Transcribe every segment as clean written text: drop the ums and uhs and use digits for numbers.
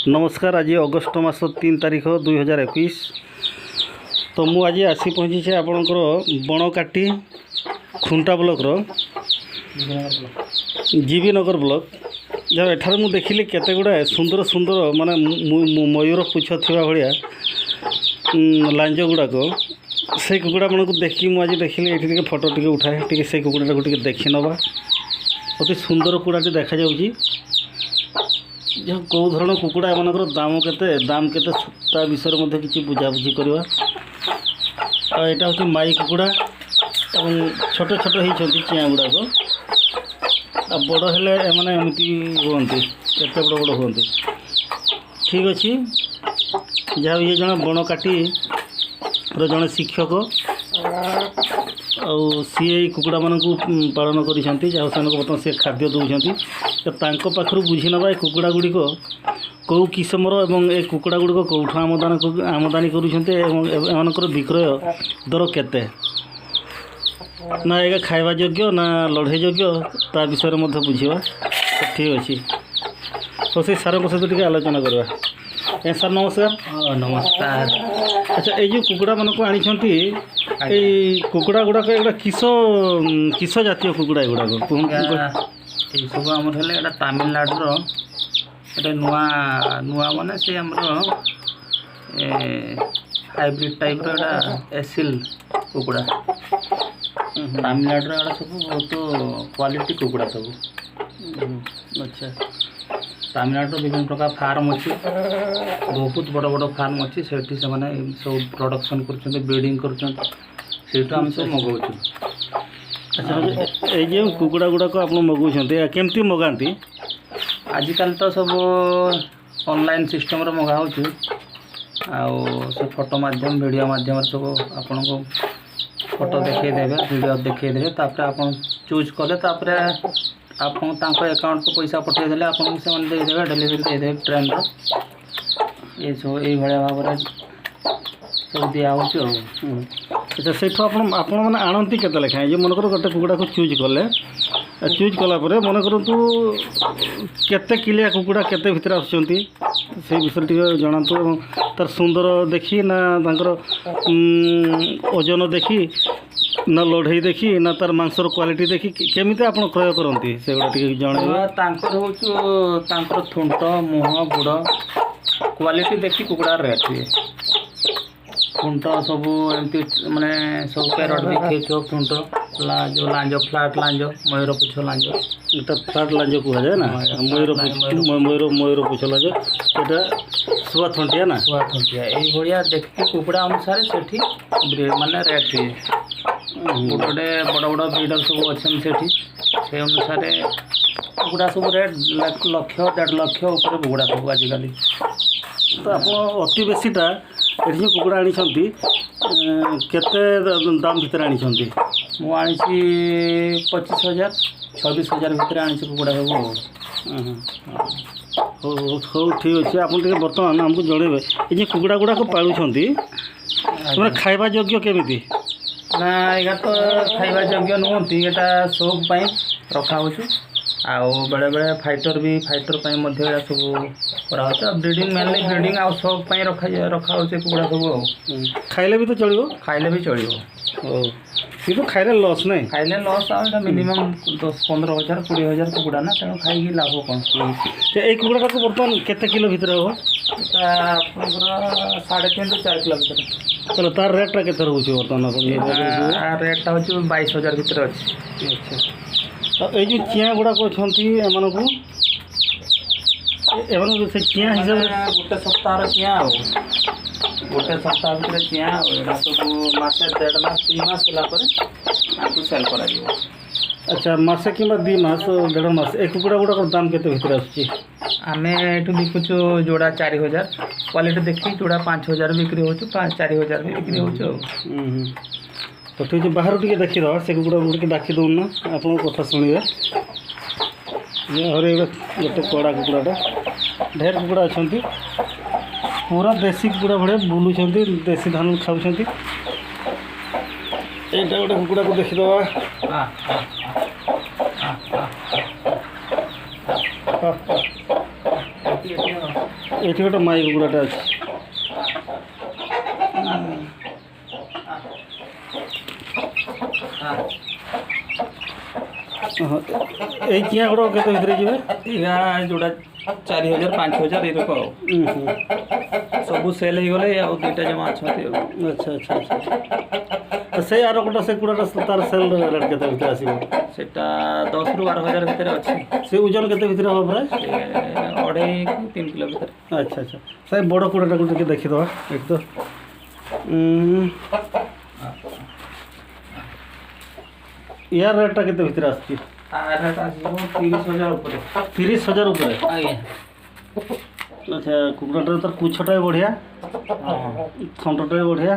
नमस्कार। आज अगस्ट मास 3 तारिख 2021। तो मु आज आसी पहुँची आपणकर बणकाटी खुंटा ब्लॉक जीवीनगर ब्लॉक। जब एठार मु देखिली केते गुड़ा सुंदर सुंदर माने मयूर पुछ थिबा भलिया लांज गुड़ाक से कुकुड़ा मन को देखी मुझे देखिली ये फोटो टी उठाए टी से कुकुड़ा को देखी नवा। अति सुंदर कुकुड़ा देखा जाऊँगी। जो कौ धरण कुकुड़ा एमनकर दाम केते ता विषय में किसी बुझाबुझी करवा। यहाँ हूँ माई कुकुड़ा छोट छोट होती चिया गुड़ाक बड़ हेले एमने एमती हमें एत बड़ बड़ हमें ठीक अच्छे। जहाँ ये जन बणकाटी जड़े शिक्षक सी कुकुड़ा मान पालन कर बर्तमान सी खाद्य दौरान तो पाखु बुझी नवा कुकुड़ा गुड़िक कौ किस्मर और ये कुकुड़ा गुड़िक कौठू आमदानी कर विक्रय दर केते ना ये खाइबा योग्य ना लड़े योग्य ता विषय में बुझा। तो ठीक अच्छे। तो से सार सहित आलोचना करवा। सर नमस्कार। नमस्कार। अच्छा ये जो कुकुड़ा मान को आनी कुकुड़ा गुड़ाक एगुड़ा किस जातीय कुकुड़ा गुड़ाक सब आम तमिलनाडुर गोटे नुआ नुआ माने से हाइब्रिड टाइप एसिल कुकुड़ा तमिलनाडुर एटा सब बहुत क्वालिटी कुकुड़ा सब। अच्छा तमिलनाडु विभिन्न प्रकार फार्म अच्छी बहुत बड़ बड़ फार्म अच्छी से सब प्रोडक्शन कर ब्रीडिंग कर आम सब मगाऊ। अच्छा ये जो कुकुड़ा गुड़ाक आप मगाऊँ केमती मगाती आजिकल तो सब ऑनलाइन सिस्टम रे मगा हो से फोटो माध्यम वीडियो माध्यम सब आपन को फोटो देखेदेवे वीडियो देखेदेवे आप चूज कले आप अकाउंट को पैसा पठेदेले आपको से देदेवे डिलीवरी देदेवे ट्रेन ये सब ये भाव में सब दिया हो। अच्छा से मैंने आणती के लेखाएं जो मनकर गोटे कुकुड़ा को चूज कले चूज कलापर मन करूँ केते किलिया कुकुड़ा केते भितर आसुँच से विषय टी जनातु तार सुंदर देखी ना तांकर ओजन देखी ना लड़े देखी ना तार मांसर क्वालिटी देखी केमी आप क्रय करती से गुड़ा जन थुंट मुह गुड़ क्वालिटी देखी कुकुड़ा रेट हुए थुंट सब एमती माने सब पैरट भी खेल थुंट जो लांज फ्लाट लांज मयूर पुछ लांज इटा फ्लाट लांज कह जाए ना मयूर पुछ लांज ये शुआ थंटिया ना शुआ थंटिया ये देखिए कुकुड़ा अनुसार से माने रेट हुए गोटे बड़ बड़ ब्रीडर सब अच्छे से अनुसार कुकुड़ा सब रेट लक्ष 1.5 लाख ऊपर कुकुड़ा सब आजिकल। तो आप अति बेसीटा ये जो कुकुड़ा आनी केते दाम भितर आनी मुझे 25,000 26,000 भितर आनी कुकुड़ा सब ठीक अच्छे। आप बर्तमान आमको जनइबे ये कुकुड़ा गुड़ाक पालुं खाइबा योग्य केमी ना यहाँ तो खाइबा योग्य नुहति यहाँ शौक रखा हो बेले बेले फाइटर भी फाइटर सब करा ब्रीडिंग मेनली ब्रीडिंग आ शौक रखा हो कुकुड़ा सब खाइले भी तो चलो खाइले भी चलो ये तो खाइले लॉस नहीं खाइले लॉस आ मिनिमम 10-15,000 20,000 कुकुड़ा ना तेणु खाई लाभ कौन। ये कुकुड़ा को बर्तमान केते किलो भितर हम 3.5 to 4 किलो भितर। चलो तार रेटा के रोचे बर्तमान रेटा हूँ 22,000 भितर अच्छे। अच्छा तो ये चिया गुड़ाक अच्छा से चिया हिसाब गोटे सप्ताह चिया गोटे सप्ताह भितर चिया सब मसे 1.5 मास 3 मास आपको सेल कर। अच्छा मसे कि 2 मास 1.5 मास एक कुकुड़ा गुड़ाक दाम के भितर आम ये बिकुचु जोड़ा 4,000 क्वालिटी देखिए जोड़ा 5,000 बिक्री हो 4,000 भी बिक्री हो। तो ठीक है बाहर टी देखी दवा से कुकुड़ा गुड़ डाकी दौन आप कथा शुणे ये गोटे कड़ा कुकुड़ाटा ढेर कुकुड़ा अच्छा पूरा देसी कुकुड़ा भाया बुलूं देसी धान खाऊँ यहाँ गोटे कुकुड़ा को देखीदवा ଏଠି ଗୋଟେ ମାଇ କୁକୁଡ଼ାଟା ଅଛି। ହଁ ଏଇ ଚିଆଁ ଗୁଡ଼ାକ କେତେ ଭିତରେ ଯିବେ? ଏହା ଯୋଉଟା 4000 5000 ଏ ରକ ଆଉ ସବୁ ସେଲ୍ ହେଇଗଲେ ଆଉ ଦୁଇଟା ଜମା ଅଛନ୍ତି ଆଉ। ଆଚ୍ଛା ଆଚ୍ଛା ଆଚ୍ଛା। ସେଇ ଆର ଗୋଟେ ସେ କୁକୁଡ଼ାଟା ତାର ସେଲ୍ ରେଟ୍ କେତେ ଭିତରେ ଆସିବ? ସେଟା 10 ରୁ 12000 ଭିତରେ ଅଛି। ସେ ଓଜନ କେତେ ଭିତରେ ହେବ ପ୍ରାୟ? 2.5 ରୁ 3 କିଲୋ ଭିତରେ। ଆଚ୍ଛା ଆଚ୍ଛା। ସେ ବଡ଼ କୁକୁଡ଼ାଟାକୁ ଟିକେ ଦେଖିଦେବା ଏଠି ତ। ୟାର ରେଟ୍ଟା କେତେ ଭିତରେ ଆସୁଛି? ରେଟ୍ ଆସିବ 30000 ଉପରେ। 30000 ଉପରେ? ଆଜ୍ଞା। ଆଚ୍ଛା କୁକୁଡ଼ାଟାର ତାର ପୁଛଟା ବଢ଼ିଆ, ଥଣ୍ଟଟା ବଢ଼ିଆ।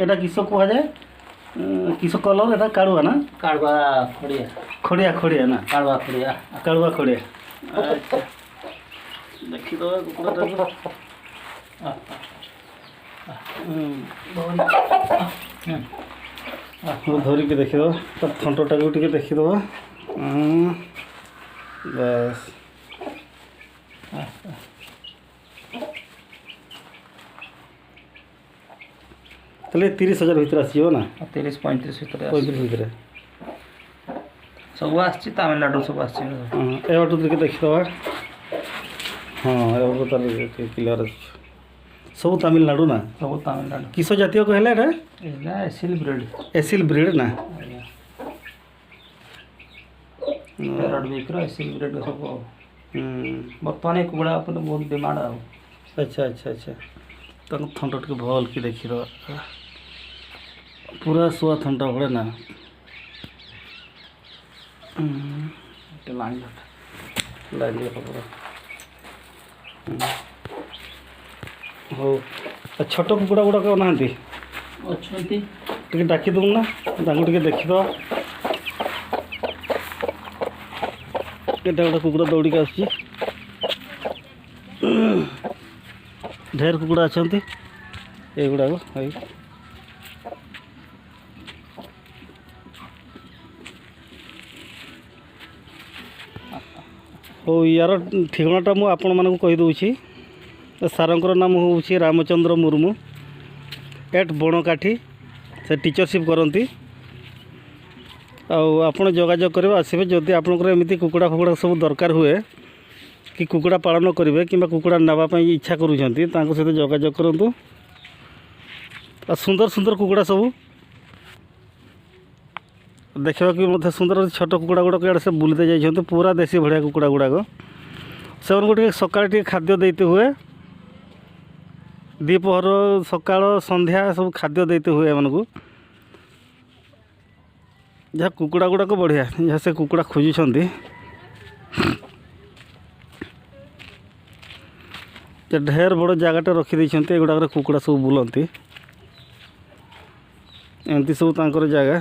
ଏଇଟା କିସ କୁହାଯାଏ? କିସ କଲର୍? ଏଇଟା କାଳୁଆ ନା? କାଳୁଆ ଖଡ଼ିଆ। ଖଡ଼ିଆ ଖଡ଼ିଆ ନା? କାଳୁଆ ଖଡ଼ିଆ। କାଳୁଆ ଖଡ଼ିଆ। ଆଚ୍ଛା ଦେଖିଦେବା କୁକୁଡ଼ାଟାକୁ। ଧରିକି ଦେଖିଦେବା ତା ଥଣ୍ଟଟାକୁ ଟିକେ ଦେଖିଦେବା। ବାସ୍ ତାହେଲେ 30000 ଭିତରେ ଆସିଯିବ ନା? 30-35 ଭିତରେ 35 ଭିତରେ ସବୁ ଆସିଛି। ତାମିଲନାଡୁ ସବୁ ଆସିଛି। ଏ ବାଟୁ ଟିକେ ଦେଖିଦେବା। ହଁ ଏ ବାଟୁ ତାର କ୍ଲିୟର ଅଛି। ସବୁ ତାମିଲନାଡୁ ନା? ସବୁ ତାମିଲନାଡୁ। କିସ ଜାତୀୟ କହିଲେ ଏଇଟା? ଏଇଟା ଏସିଲ୍ ବ୍ରିଡ୍। ଏସିଲ୍ ବ୍ରିଡ୍ ନା? ଆଜ୍ଞା। ପ୍ୟାରଟ୍ ବିକ୍ର ଏସିଲ୍ ବ୍ରିଡ୍ ସବୁ ଆଉ। ବର୍ତ୍ତମାନ ଏ କୁକୁଡ଼ା ଉପରେ ବହୁତ ଡିମାଣ୍ଡ ଆଉ। ଆଚ୍ଛା ଆଚ୍ଛା ଆଚ୍ଛା। ତାଙ୍କ ଥଣ୍ଟ ଟିକେ ଭଲ କି ଦେଖିଦେବା। ପୁରା ଶୁଆ ଥଣ୍ଟ ଭଳିଆ ନା? ଲାଇନ୍ ହଉ। ଛୋଟ କୁକୁଡ଼ା ଗୁଡ଼ାକ ନାହାନ୍ତି? ଅଛନ୍ତି। ଟିକେ ଡାକି ଦେବୁ ନା ତାଙ୍କୁ ଟିକେ ଦେଖିଦେବା। ଏଇଟା ଗୋଟେ କୁକୁଡ଼ା ଦୌଡ଼ିକି ଆସୁଛି। ଢେର କୁକୁଡ଼ା ଅଛନ୍ତି ଏଗୁଡ଼ାକ। ହଉ ୟାର ଠିକଣାଟା ମୁଁ ଆପଣମାନଙ୍କୁ କହିଦେଉଛି। ସାର୍ଙ୍କର ନାମ ହେଉଛି ରାମଚନ୍ଦ୍ର ମୁର୍ମୁ, ଏଟ୍ ବଣକାଠି। ସେ ଟିଚରସିପ୍ କରନ୍ତି। ଆଉ ଆପଣ ଯୋଗାଯୋଗ କରିବେ, ଆସିବେ। ଯଦି ଆପଣଙ୍କର ଏମିତି କୁକୁଡ଼ା ଫୁକୁଡ଼ା ସବୁ ଦରକାର ହୁଏ କି କୁକୁଡ଼ା ପାଳନ କରିବେ କିମ୍ବା କୁକୁଡ଼ା ନେବା ପାଇଁ ଇଚ୍ଛା କରୁଛନ୍ତି, ତାଙ୍କ ସହିତ ଯୋଗାଯୋଗ କରନ୍ତୁ। ଆଉ ସୁନ୍ଦର ସୁନ୍ଦର କୁକୁଡ଼ା ସବୁ ଦେଖିବାକୁ ବି ମଧ୍ୟ ସୁନ୍ଦର। ଛୋଟ କୁକୁଡ଼ା ଗୁଡ଼ାକ ଇଆଡ଼େ ସେ ବୁଲିତେ ଯାଇଛନ୍ତି। ପୁରା ଦେଶୀ ଭଳିଆ କୁକୁଡ଼ା ଗୁଡ଼ାକ। ସେମାନଙ୍କୁ ଟିକେ ସକାଳେ ଟିକେ ଖାଦ୍ୟ ଦେଇତେ ହୁଏ। ଦ୍ୱିପହର, ସକାଳ, ସନ୍ଧ୍ୟା ସବୁ ଖାଦ୍ୟ ଦେଇତେ ହୁଏ ଏମାନଙ୍କୁ। ଯାହା କୁକୁଡ଼ା ଗୁଡ଼ାକ ବଢ଼ିଆ, ଯାହା ସେ କୁକୁଡ଼ା ଖୋଜୁଛନ୍ତି। ଢେର ବଡ଼ ଜାଗାଟେ ରଖିଦେଇଛନ୍ତି। ଏଗୁଡ଼ାକରେ କୁକୁଡ଼ା ସବୁ ବୁଲନ୍ତି। ଏମିତି ସବୁ ତାଙ୍କର ଜାଗା।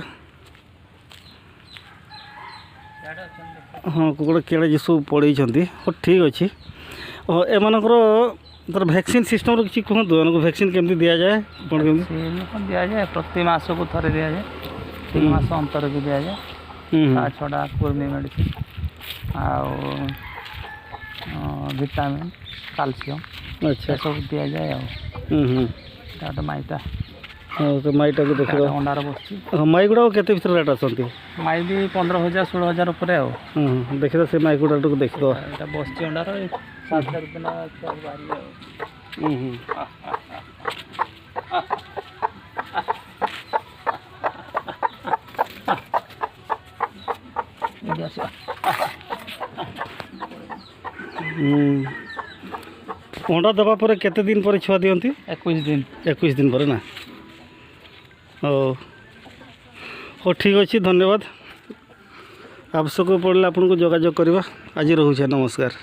ହଁ କୁକୁଡ଼ା କେଡ଼େ ସବୁ ପଡ଼େଇଛନ୍ତି। ହଉ ଠିକ୍ ଅଛି। ଏମାନଙ୍କର ତାର ଭ୍ୟାକ୍ସିନ୍ ସିଷ୍ଟମ୍ର କିଛି କୁହନ୍ତୁ। ଏମାନଙ୍କୁ ଭ୍ୟାକ୍ସିନ୍ କେମିତି ଦିଆଯାଏ? କ'ଣ କେମିତି ଦିଆଯାଏ? ପ୍ରତି ମାସକୁ ଥରେ ଦିଆଯାଏ। 3 ମାସ ଅନ୍ତରକୁ ଦିଆଯାଏ। ତା ଛଡ଼ା କୁର୍ମି ମେଡ଼ିସିନ୍ ଆଉ ଭିଟାମିନ୍, କାଲସିୟମ୍ ଏସବୁ ଦିଆଯାଏ ଆଉ। ଏଇଟା ଗୋଟେ ମାଇଟା। ହଁ ସେ ମାଇଟାକୁ ଦେଖିବା। ଅଣ୍ଡାରେ ବସିଛି। ହଁ ମାଇ ଗୁଡ଼ାକ କେତେ ଭିତରେ ରେଟ୍ ଆସନ୍ତି? ମାଇ ବି 15000-16000 ଉପରେ ଆଉ। ଦେଖିବା ସେ ମାଇ ଗୁଡ଼ାକୁ ଦେଖିଦେବା। ଏଇଟା ବସିଛି ଅଣ୍ଡାର 7 ଦିନ ଛୁଆ ବାହାରିବେ ଆଉ। ଅଣ୍ଡା ଦେବା ପରେ କେତେ ଦିନ ପରେ ଛୁଆ ଦିଅନ୍ତି? 21 ଦିନ। 21 ଦିନ ପରେ ନା? ହଉ ହଉ ଠିକ୍ ଅଛି। ଧନ୍ୟବାଦ। ଆବଶ୍ୟକ ପଡ଼ିଲେ ଆପଣଙ୍କୁ ଯୋଗାଯୋଗ କରିବା। ଆଜି ରହୁଛି। ନମସ୍କାର।